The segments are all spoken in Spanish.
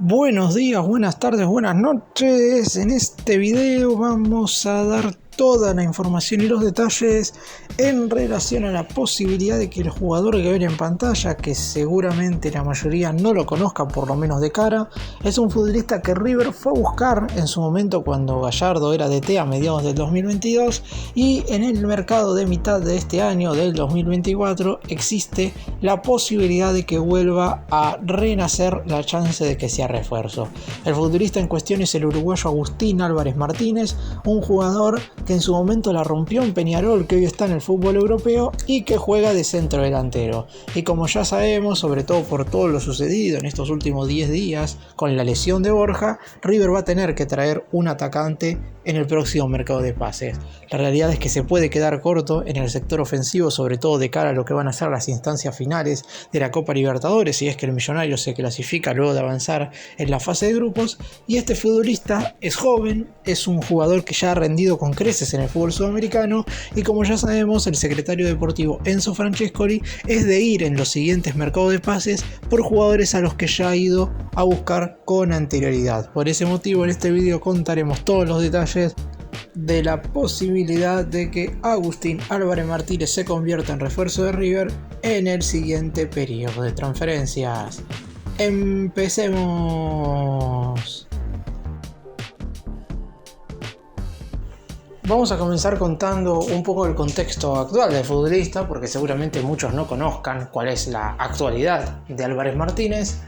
Buenos días, buenas tardes, buenas noches. En este video vamos a dar toda la información y los detalles en relación a la posibilidad de que el jugador que ven en pantalla, que seguramente la mayoría no lo conozca por lo menos de cara, es un futbolista que River fue a buscar en su momento cuando Gallardo era DT a mediados del 2022, y en el mercado de mitad de este año, del 2024, existe la posibilidad de que vuelva a renacer la chance de que sea refuerzo. El futbolista en cuestión es el uruguayo Agustín Álvarez Martínez, un jugador que en su momento la rompió en Peñarol, que hoy está en el fútbol europeo y que juega de centro delantero. Y como ya sabemos, sobre todo por todo lo sucedido en estos últimos 10 días con la lesión de Borja, River va a tener que traer un atacante en el próximo mercado de pases. La realidad es que se puede quedar corto en el sector ofensivo, sobre todo de cara a lo que van a ser las instancias finales de la Copa Libertadores, si es que el Millonario se clasifica luego de avanzar en la fase de grupos. Y este futbolista es joven, es un jugador que ya ha rendido con creces en el fútbol sudamericano, y como ya sabemos, el secretario deportivo Enzo Francescoli es de ir en los siguientes mercados de pases por jugadores a los que ya ha ido a buscar con anterioridad. Por ese motivo, en este video contaremos todos los detalles de la posibilidad de que Agustín Álvarez Martínez se convierta en refuerzo de River en el siguiente periodo de transferencias. ¡Empecemos! Vamos a comenzar contando un poco el contexto actual del futbolista, porque seguramente muchos no conozcan cuál es la actualidad de Álvarez Martínez.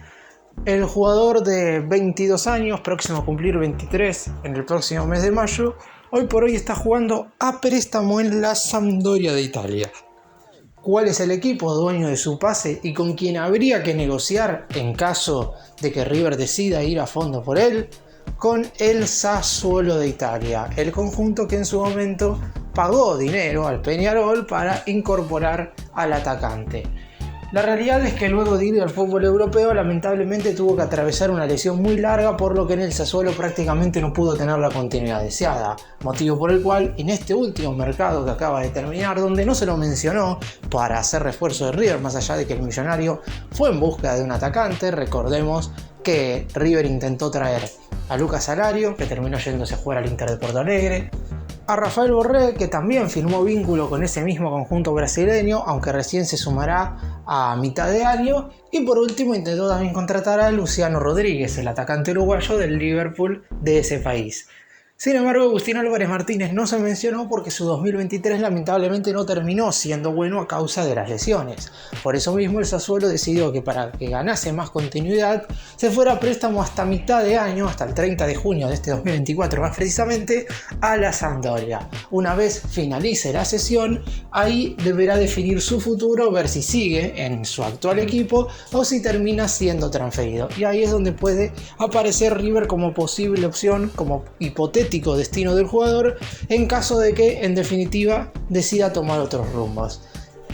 El jugador de 22 años, próximo a cumplir 23 en el próximo mes de mayo, hoy por hoy está jugando a préstamo en la Sampdoria de Italia. ¿Cuál es el equipo dueño de su pase y con quien habría que negociar en caso de que River decida ir a fondo por él? Con el Sassuolo de Italia, el conjunto que en su momento pagó dinero al Peñarol para incorporar al atacante. La realidad es que luego de ir al fútbol europeo, lamentablemente tuvo que atravesar una lesión muy larga, por lo que en el Sassuolo prácticamente no pudo tener la continuidad deseada, motivo por el cual en este último mercado que acaba de terminar, donde no se lo mencionó para hacer refuerzo de River, más allá de que el Millonario fue en busca de un atacante. Recordemos que River intentó traer a Lucas Alario, que terminó yéndose a jugar al Inter de Porto Alegre, a Rafael Borré, que también firmó vínculo con ese mismo conjunto brasileño, aunque recién se sumará a mitad de año, y por último intentó también contratar a Luciano Rodríguez, el atacante uruguayo del Liverpool de ese país. Sin embargo, Agustín Álvarez Martínez no se mencionó porque su 2023 lamentablemente no terminó siendo bueno a causa de las lesiones. Por eso mismo el Sassuolo decidió que para que ganase más continuidad se fuera a préstamo hasta mitad de año, hasta el 30 de junio de este 2024 más precisamente, a la Sampdoria. Una vez finalice la sesión, ahí deberá definir su futuro, ver si sigue en su actual equipo o si termina siendo transferido. Y ahí es donde puede aparecer River como posible opción, como hipotético destino del jugador, en caso de que en definitiva decida tomar otros rumbos.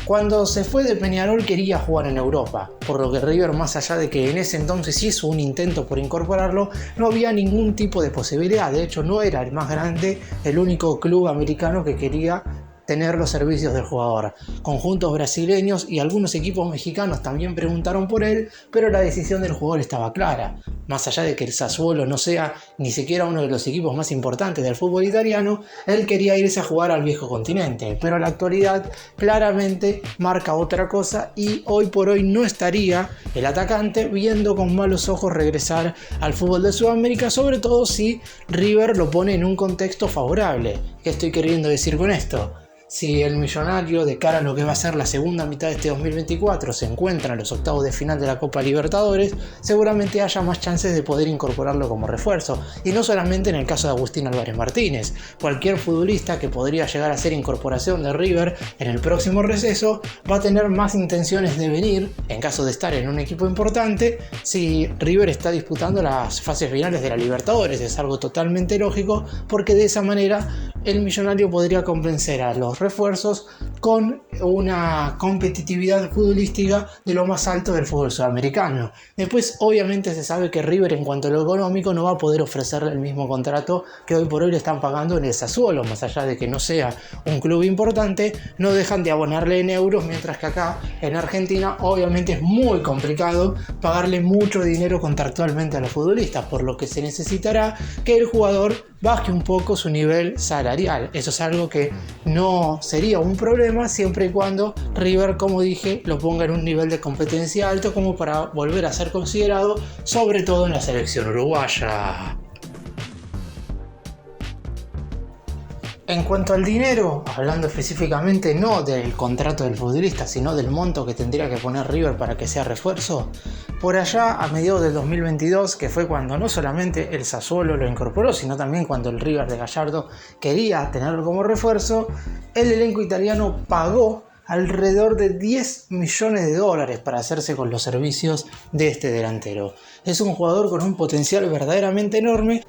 Cuando se fue de Peñarol quería jugar en Europa, por lo que River, más allá de que en ese entonces hizo un intento por incorporarlo, no había ningún tipo de posibilidad. De hecho, no era el más grande, el único club americano que quería tener los servicios del jugador. Conjuntos brasileños y algunos equipos mexicanos también preguntaron por él, pero la decisión del jugador estaba clara. Más allá de que el Sassuolo no sea ni siquiera uno de los equipos más importantes del fútbol italiano, él quería irse a jugar al viejo continente, pero la actualidad claramente marca otra cosa, y hoy por hoy no estaría el atacante viendo con malos ojos regresar al fútbol de Sudamérica, sobre todo si River lo pone en un contexto favorable. ¿Qué estoy queriendo decir con esto? Si el Millonario, de cara a lo que va a ser la segunda mitad de este 2024, se encuentra en los octavos de final de la Copa Libertadores, seguramente haya más chances de poder incorporarlo como refuerzo. Y no solamente en el caso de Agustín Álvarez Martínez. Cualquier futbolista que podría llegar a ser incorporación de River en el próximo receso va a tener más intenciones de venir, en caso de estar en un equipo importante, si River está disputando las fases finales de la Libertadores. Es algo totalmente lógico, porque de esa manera el Millonario podría convencer a los refuerzos con una competitividad futbolística de lo más alto del fútbol sudamericano. Después, obviamente, se sabe que River, en cuanto a lo económico, no va a poder ofrecerle el mismo contrato que hoy por hoy le están pagando en el Sassuolo. Más allá de que no sea un club importante, no dejan de abonarle en euros, mientras que acá en Argentina obviamente es muy complicado pagarle mucho dinero contractualmente a los futbolistas, por lo que se necesitará que el jugador baje un poco su nivel salarial. Eso es algo que no sería un problema siempre y cuando River, como dije, lo ponga en un nivel de competencia alto como para volver a ser considerado, sobre todo en la selección uruguaya. En cuanto al dinero, hablando específicamente no del contrato del futbolista, sino del monto que tendría que poner River para que sea refuerzo, por allá a mediados del 2022, que fue cuando no solamente el Sassuolo lo incorporó, sino también cuando el River de Gallardo quería tenerlo como refuerzo, el elenco italiano pagó alrededor de 10 millones de dólares para hacerse con los servicios de este delantero. Es un jugador con un potencial verdaderamente enorme,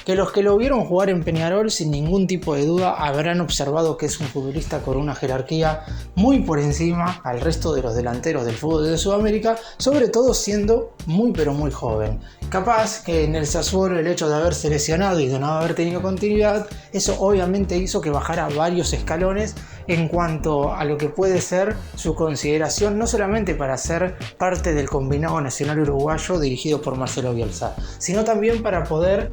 que los que lo vieron jugar en Peñarol sin ningún tipo de duda habrán observado que es un futbolista con una jerarquía muy por encima al resto de los delanteros del fútbol de Sudamérica, sobre todo siendo muy pero muy joven. Capaz que en el Sassuolo el hecho de haberse lesionado y de no haber tenido continuidad, eso obviamente hizo que bajara varios escalones en cuanto a lo que puede ser su consideración, no solamente para ser parte del combinado nacional uruguayo dirigido por Marcelo Bielsa, sino también para poder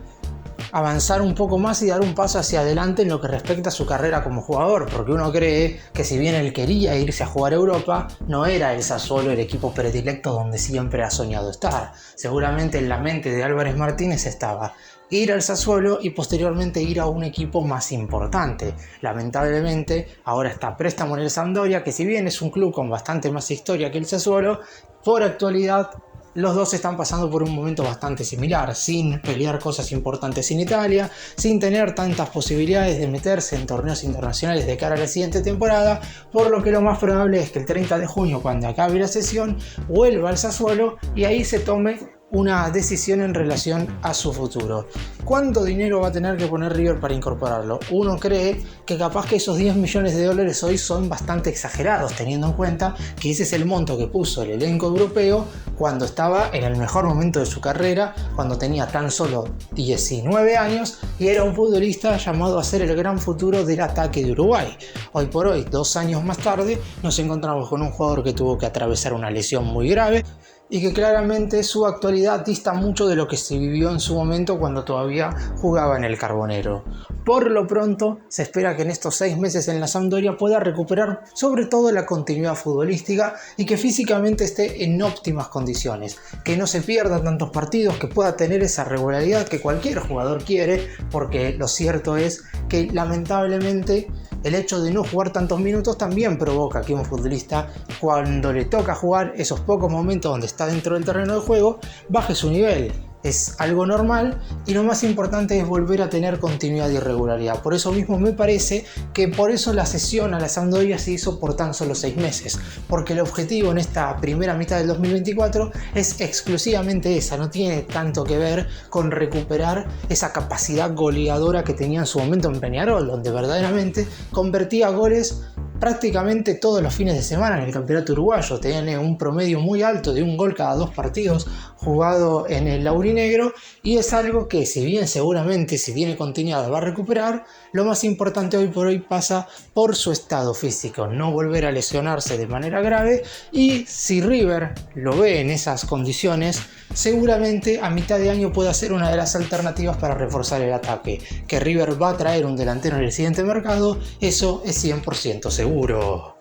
avanzar un poco más y dar un paso hacia adelante en lo que respecta a su carrera como jugador, porque uno cree que si bien él quería irse a jugar a Europa, no era el Sassuolo el equipo predilecto donde siempre ha soñado estar. Seguramente en la mente de Álvarez Martínez estaba ir al Sassuolo y posteriormente ir a un equipo más importante. Lamentablemente ahora está a préstamo en el Sampdoria, que si bien es un club con bastante más historia que el Sassuolo, por actualidad los dos están pasando por un momento bastante similar, sin pelear cosas importantes en Italia, sin tener tantas posibilidades de meterse en torneos internacionales de cara a la siguiente temporada, por lo que lo más probable es que el 30 de junio, cuando acabe la sesión, vuelva al Sassuolo y ahí se tome una decisión en relación a su futuro. ¿Cuánto dinero va a tener que poner River para incorporarlo? Uno cree que capaz que esos 10 millones de dólares hoy son bastante exagerados, teniendo en cuenta que ese es el monto que puso el elenco europeo cuando estaba en el mejor momento de su carrera, cuando tenía tan solo 19 años y era un futbolista llamado a ser el gran futuro del ataque de Uruguay. Hoy por hoy, 2 años más tarde, nos encontramos con un jugador que tuvo que atravesar una lesión muy grave y que claramente su actualidad dista mucho de lo que se vivió en su momento cuando todavía jugaba en el Carbonero. Por lo pronto, se espera que en estos 6 meses en la Sampdoria pueda recuperar sobre todo la continuidad futbolística y que físicamente esté en óptimas condiciones, que no se pierda tantos partidos, que pueda tener esa regularidad que cualquier jugador quiere, porque lo cierto es que lamentablemente el hecho de no jugar tantos minutos también provoca que un futbolista, cuando le toca jugar esos pocos momentos donde está dentro del terreno de juego, baje su nivel. Es algo normal y lo más importante es volver a tener continuidad y regularidad. Por eso mismo me parece que por eso la cesión a la Sampdoria se hizo por tan solo 6 meses, porque el objetivo en esta primera mitad del 2024 es exclusivamente esa, no tiene tanto que ver con recuperar esa capacidad goleadora que tenía en su momento en Peñarol, donde verdaderamente convertía goles prácticamente todos los fines de semana en el campeonato uruguayo. Tiene un promedio muy alto de un gol cada 2 partidos jugado en el laurinegro, y es algo que, si bien seguramente si tiene continuidad va a recuperar, lo más importante hoy por hoy pasa por su estado físico, no volver a lesionarse de manera grave, y si River lo ve en esas condiciones, seguramente a mitad de año pueda ser una de las alternativas para reforzar el ataque. Que River va a traer un delantero en el siguiente mercado, eso es 100% seguro.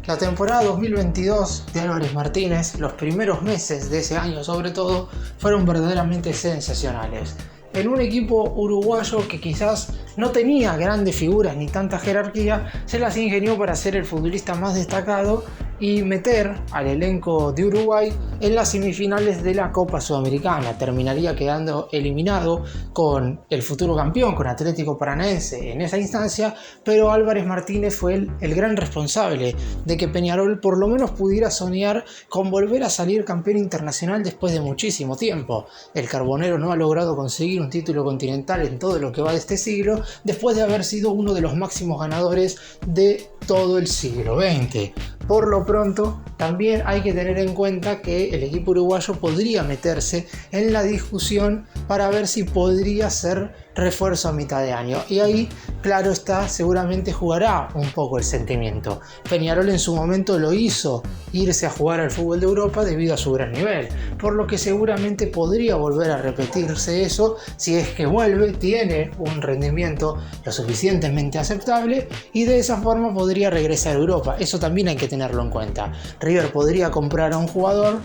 La temporada 2022 de Álvarez Martínez, los primeros meses de ese año sobre todo, fueron verdaderamente sensacionales. En un equipo uruguayo que quizás no tenía grandes figuras ni tanta jerarquía, se las ingenió para ser el futbolista más destacado y meter al elenco de Uruguay en las semifinales de la Copa Sudamericana. Terminaría quedando eliminado con el futuro campeón, con Atlético Paranaense en esa instancia, pero Álvarez Martínez fue el gran responsable de que Peñarol por lo menos pudiera soñar con volver a salir campeón internacional después de muchísimo tiempo. El Carbonero no ha logrado conseguir un título continental en todo lo que va de este siglo, después de haber sido uno de los máximos ganadores de todo el siglo XX. Por lo pronto, también hay que tener en cuenta que el equipo uruguayo podría meterse en la discusión para ver si podría ser refuerzo a mitad de año. Y ahí, claro está, seguramente jugará un poco el sentimiento. Peñarol en su momento lo hizo irse a jugar al fútbol de Europa debido a su gran nivel, por lo que seguramente podría volver a repetirse eso si es que vuelve, tiene un rendimiento lo suficientemente aceptable y de esa forma podría regresar a Europa. Eso también hay que tenerlo en cuenta. River podría comprar a un jugador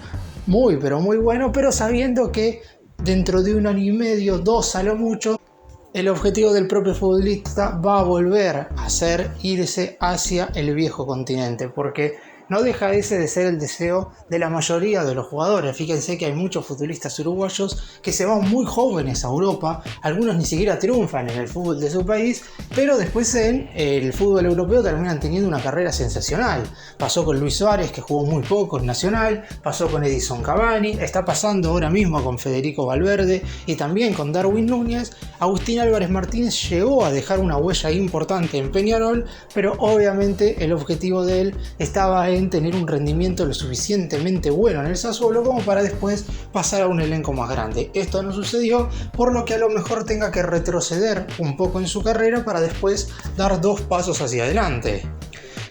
muy pero muy bueno, pero sabiendo que dentro de un año y medio, 2 a lo mucho, el objetivo del propio futbolista va a volver a ser irse hacia el viejo continente, porque no deja ese de ser el deseo de la mayoría de los jugadores. Fíjense que hay muchos futbolistas uruguayos que se van muy jóvenes a Europa, algunos ni siquiera triunfan en el fútbol de su país, pero después en el fútbol europeo terminan teniendo una carrera sensacional. Pasó con Luis Suárez, que jugó muy poco en Nacional, pasó con Edison Cavani, está pasando ahora mismo con Federico Valverde y también con Darwin Núñez. Agustín Álvarez Martínez llegó a dejar una huella importante en Peñarol, pero obviamente el objetivo de él estaba en tener un rendimiento lo suficientemente bueno en el Sassuolo como para después pasar a un elenco más grande. Esto no sucedió, por lo que a lo mejor tenga que retroceder un poco en su carrera para después dar 2 pasos hacia adelante.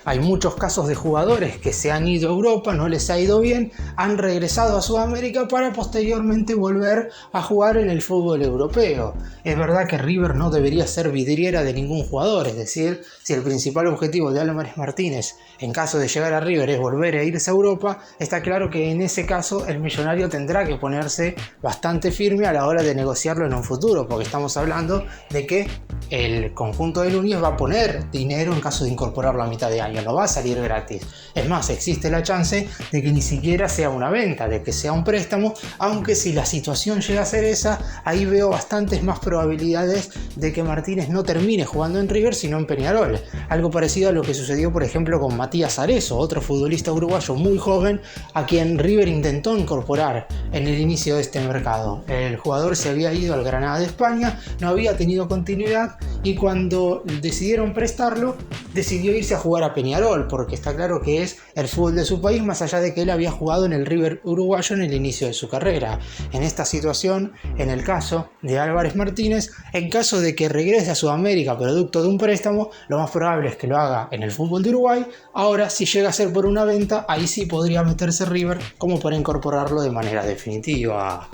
Hay muchos casos de jugadores que se han ido a Europa, no les ha ido bien, han regresado a Sudamérica para posteriormente volver a jugar en el fútbol europeo. Es verdad que River no debería ser vidriera de ningún jugador, es decir, si el principal objetivo de Álvarez Martínez en caso de llegar a River es volver a irse a Europa, está claro que en ese caso el millonario tendrá que ponerse bastante firme a la hora de negociarlo en un futuro, porque estamos hablando de que el conjunto de Núñez va a poner dinero en caso de incorporarlo a mitad de año, no va a salir gratis. Es más, existe la chance de que ni siquiera sea una venta, de que sea un préstamo, aunque si la situación llega a ser esa, ahí veo bastantes más probabilidades de que Martínez no termine jugando en River sino en Peñarol. Algo parecido a lo que sucedió por ejemplo con Matías Arezo, otro futbolista uruguayo muy joven a quien River intentó incorporar en el inicio de este mercado. El jugador se había ido al Granada de España, no había tenido continuidad y cuando decidieron prestarlo decidió irse a jugar a Peñarol, porque está claro que es el fútbol de su país, más allá de que él había jugado en el River uruguayo en el inicio de su carrera. En esta situación, en el caso de Álvarez Martínez, en caso de que regrese a Sudamérica producto de un préstamo, lo más probable es que lo haga en el fútbol de Uruguay. Ahora, si llega a ser por una venta, ahí sí podría meterse River como para incorporarlo de manera definitiva.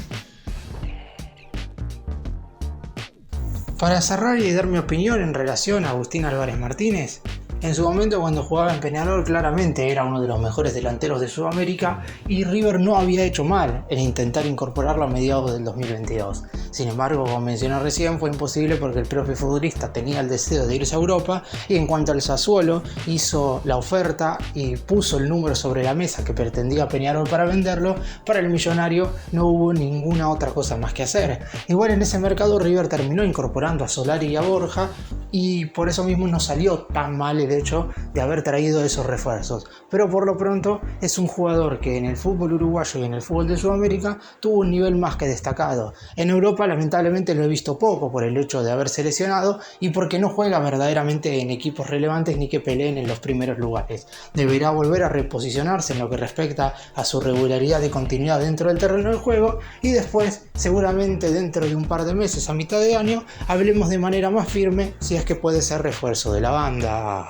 Para cerrar y dar mi opinión en relación a Agustín Álvarez Martínez, en su momento cuando jugaba en Peñarol claramente era uno de los mejores delanteros de Sudamérica y River no había hecho mal en intentar incorporarlo a mediados del 2022. Sin embargo, como mencioné recién, fue imposible porque el propio futbolista tenía el deseo de irse a Europa y en cuanto al Sassuolo hizo la oferta y puso el número sobre la mesa que pretendía Peñarol para venderlo, para el millonario no hubo ninguna otra cosa más que hacer. Igual en ese mercado River terminó incorporando a Solari y a Borja y por eso mismo no salió tan mal el hecho de haber traído esos refuerzos, pero por lo pronto es un jugador que en el fútbol uruguayo y en el fútbol de Sudamérica tuvo un nivel más que destacado. En Europa lamentablemente lo he visto poco por el hecho de haberse lesionado y porque no juega verdaderamente en equipos relevantes ni que peleen en los primeros lugares. Deberá volver a reposicionarse en lo que respecta a su regularidad y continuidad dentro del terreno del juego y después, seguramente dentro de un par de meses a mitad de año, hablemos de manera más firme si es que puede ser refuerzo de la banda.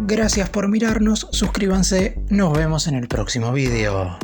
Gracias por mirarnos, suscríbanse, nos vemos en el próximo video.